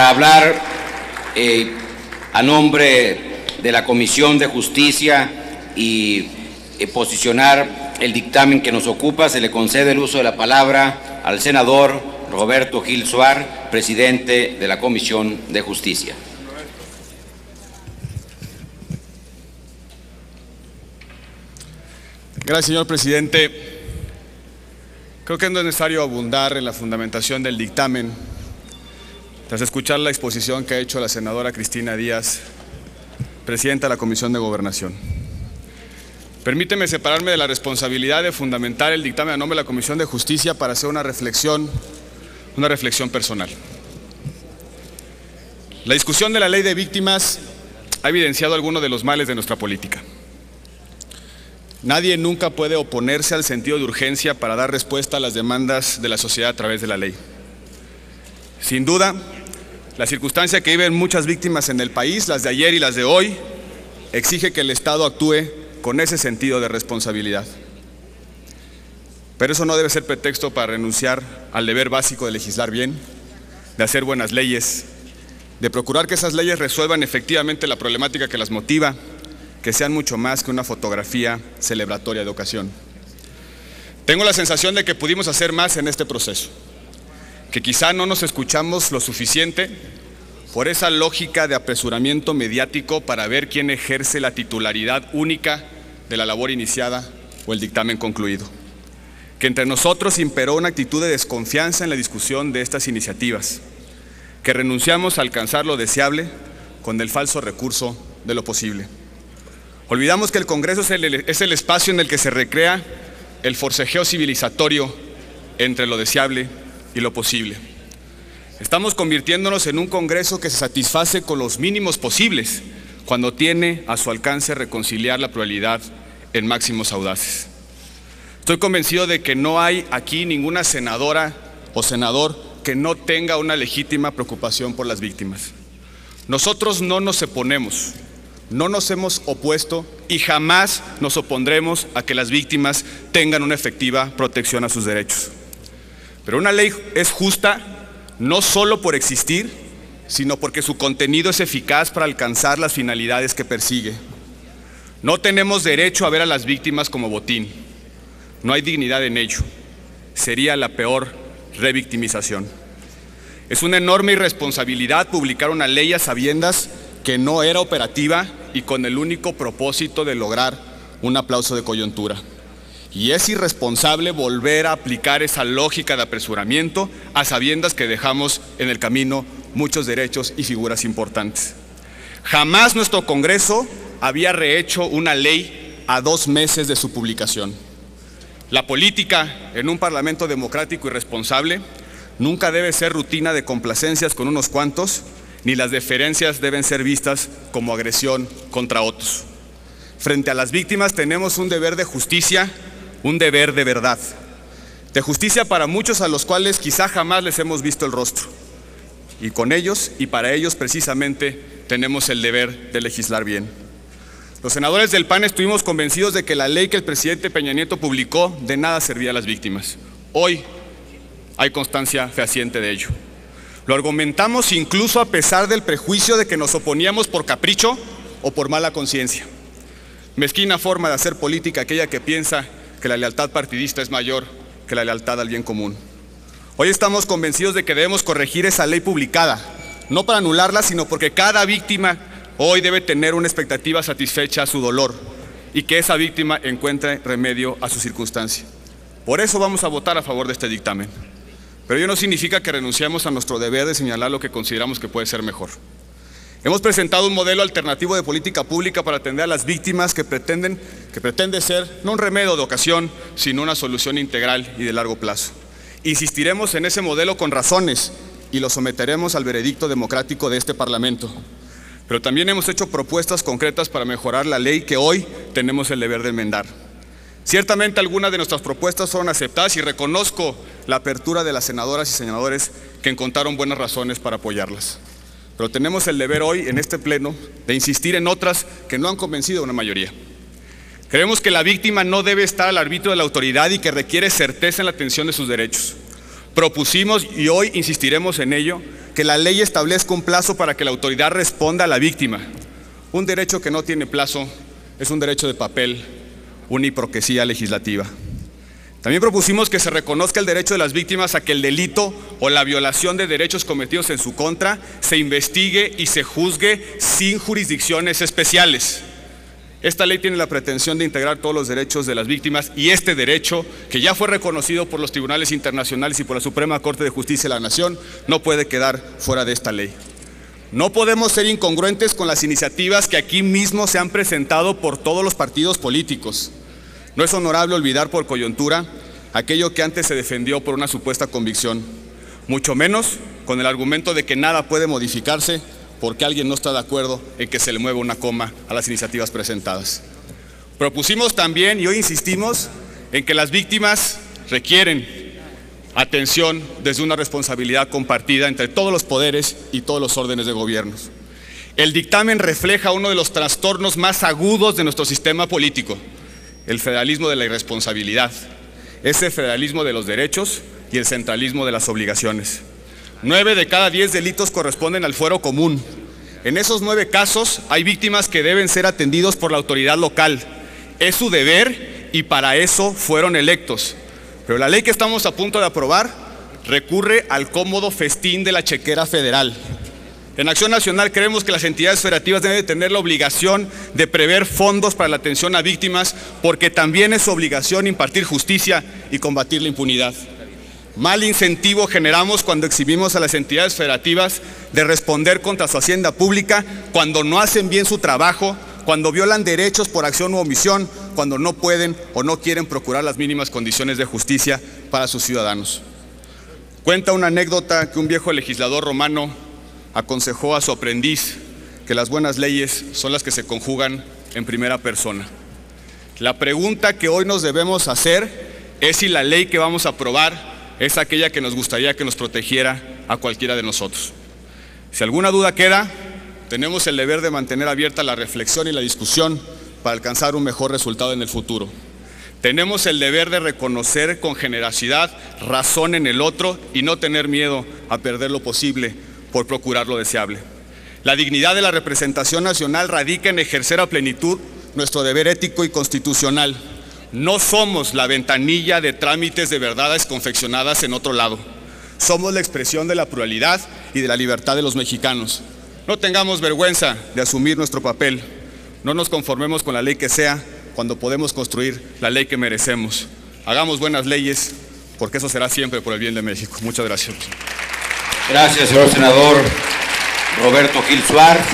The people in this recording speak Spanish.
para hablar a nombre de la Comisión de Justicia y posicionar el dictamen que nos ocupa. Se le concede el uso de la palabra al senador Roberto Gil Suar, presidente de la Comisión de Justicia. Gracias, señor presidente. Creo que no es necesario abundar en la fundamentación del dictamen tras escuchar la exposición que ha hecho la senadora Cristina Díaz, presidenta de la Comisión de Gobernación. Permíteme separarme de la responsabilidad de fundamentar el dictamen a nombre de la Comisión de Justicia para hacer una reflexión personal. La discusión de la ley de víctimas ha evidenciado algunos de los males de nuestra política. Nadie nunca puede oponerse al sentido de urgencia para dar respuesta a las demandas de la sociedad a través de la ley. Sin duda, la circunstancia que viven muchas víctimas en el país, las de ayer y las de hoy, exige que el Estado actúe con ese sentido de responsabilidad. Pero eso no debe ser pretexto para renunciar al deber básico de legislar bien, de hacer buenas leyes, de procurar que esas leyes resuelvan efectivamente la problemática que las motiva, que sean mucho más que una fotografía celebratoria de ocasión. Tengo la sensación de que pudimos hacer más en este proceso, que quizá no nos escuchamos lo suficiente por esa lógica de apresuramiento mediático para ver quién ejerce la titularidad única de la labor iniciada o el dictamen concluido. Que entre nosotros imperó una actitud de desconfianza en la discusión de estas iniciativas, que renunciamos a alcanzar lo deseable con el falso recurso de lo posible. Olvidamos que el Congreso es el espacio en el que se recrea el forcejeo civilizatorio entre lo deseable y lo posible. Estamos convirtiéndonos en un Congreso que se satisface con los mínimos posibles cuando tiene a su alcance reconciliar la pluralidad en máximos audaces. Estoy convencido de que no hay aquí ninguna senadora o senador que no tenga una legítima preocupación por las víctimas. Nosotros no nos oponemos, no nos hemos opuesto y jamás nos opondremos a que las víctimas tengan una efectiva protección a sus derechos. Pero una ley es justa no solo por existir, sino porque su contenido es eficaz para alcanzar las finalidades que persigue. No tenemos derecho a ver a las víctimas como botín. No hay dignidad en ello. Sería la peor revictimización. Es una enorme irresponsabilidad publicar una ley a sabiendas que no era operativa y con el único propósito de lograr un aplauso de coyuntura. Y es irresponsable volver a aplicar esa lógica de apresuramiento a sabiendas que dejamos en el camino muchos derechos y figuras importantes. Jamás nuestro Congreso había rehecho una ley a 2 meses de su publicación. La política en un parlamento democrático y responsable nunca debe ser rutina de complacencias con unos cuantos, ni las deferencias deben ser vistas como agresión contra otros. Frente a las víctimas tenemos un deber de justicia, un deber de verdad. De justicia para muchos a los cuales quizá jamás les hemos visto el rostro. Y con ellos y para ellos precisamente tenemos el deber de legislar bien. Los senadores del PAN estuvimos convencidos de que la ley que el presidente Peña Nieto publicó de nada servía a las víctimas. Hoy hay constancia fehaciente de ello. Lo argumentamos incluso a pesar del prejuicio de que nos oponíamos por capricho o por mala conciencia. Mezquina forma de hacer política aquella que piensa que la lealtad partidista es mayor que la lealtad al bien común. Hoy estamos convencidos de que debemos corregir esa ley publicada, no para anularla, sino porque cada víctima hoy debe tener una expectativa satisfecha a su dolor y que esa víctima encuentre remedio a su circunstancia. Por eso vamos a votar a favor de este dictamen. Pero ello no significa que renunciemos a nuestro deber de señalar lo que consideramos que puede ser mejor. Hemos presentado un modelo alternativo de política pública para atender a las víctimas que pretende ser no un remedio de ocasión, sino una solución integral y de largo plazo. Insistiremos en ese modelo con razones y lo someteremos al veredicto democrático de este Parlamento. Pero también hemos hecho propuestas concretas para mejorar la ley que hoy tenemos el deber de enmendar. Ciertamente algunas de nuestras propuestas fueron aceptadas y reconozco la apertura de las senadoras y senadores que encontraron buenas razones para apoyarlas. Pero tenemos el deber hoy en este pleno de insistir en otras que no han convencido a una mayoría. Creemos que la víctima no debe estar al arbitrio de la autoridad y que requiere certeza en la atención de sus derechos. Propusimos y hoy insistiremos en ello que la ley establezca un plazo para que la autoridad responda a la víctima. Un derecho que no tiene plazo es un derecho de papel, una hipocresía legislativa. También propusimos que se reconozca el derecho de las víctimas a que el delito o la violación de derechos cometidos en su contra se investigue y se juzgue sin jurisdicciones especiales. Esta ley tiene la pretensión de integrar todos los derechos de las víctimas y este derecho, que ya fue reconocido por los tribunales internacionales y por la Suprema Corte de Justicia de la Nación, no puede quedar fuera de esta ley. No podemos ser incongruentes con las iniciativas que aquí mismo se han presentado por todos los partidos políticos. No es honorable olvidar por coyuntura aquello que antes se defendió por una supuesta convicción, mucho menos con el argumento de que nada puede modificarse porque alguien no está de acuerdo en que se le mueva una coma a las iniciativas presentadas. Propusimos también, y hoy insistimos, en que las víctimas requieren atención desde una responsabilidad compartida entre todos los poderes y todos los órdenes de gobierno. El dictamen refleja uno de los trastornos más agudos de nuestro sistema político, el federalismo de la irresponsabilidad, ese federalismo de los derechos y el centralismo de las obligaciones. 9 de cada 10 delitos corresponden al fuero común. En esos 9 casos hay víctimas que deben ser atendidos por la autoridad local. Es su deber y para eso fueron electos. Pero la ley que estamos a punto de aprobar recurre al cómodo festín de la chequera federal. En Acción Nacional creemos que las entidades federativas deben de tener la obligación de prever fondos para la atención a víctimas, porque también es su obligación impartir justicia y combatir la impunidad. Mal incentivo generamos cuando exhibimos a las entidades federativas de responder contra su hacienda pública cuando no hacen bien su trabajo, cuando violan derechos por acción u omisión, cuando no pueden o no quieren procurar las mínimas condiciones de justicia para sus ciudadanos. Cuenta una anécdota que un viejo legislador romano aconsejó a su aprendiz que las buenas leyes son las que se conjugan en primera persona. La pregunta que hoy nos debemos hacer es si la ley que vamos a aprobar es aquella que nos gustaría que nos protegiera a cualquiera de nosotros. Si alguna duda queda, tenemos el deber de mantener abierta la reflexión y la discusión para alcanzar un mejor resultado en el futuro. Tenemos el deber de reconocer con generosidad razón en el otro y no tener miedo a perder lo posible por procurar lo deseable. La dignidad de la representación nacional radica en ejercer a plenitud nuestro deber ético y constitucional. No somos la ventanilla de trámites de verdades confeccionadas en otro lado. Somos la expresión de la pluralidad y de la libertad de los mexicanos. No tengamos vergüenza de asumir nuestro papel. No nos conformemos con la ley que sea cuando podemos construir la ley que merecemos. Hagamos buenas leyes, porque eso será siempre por el bien de México. Muchas gracias. Gracias, señor senador Roberto Gil Suárez.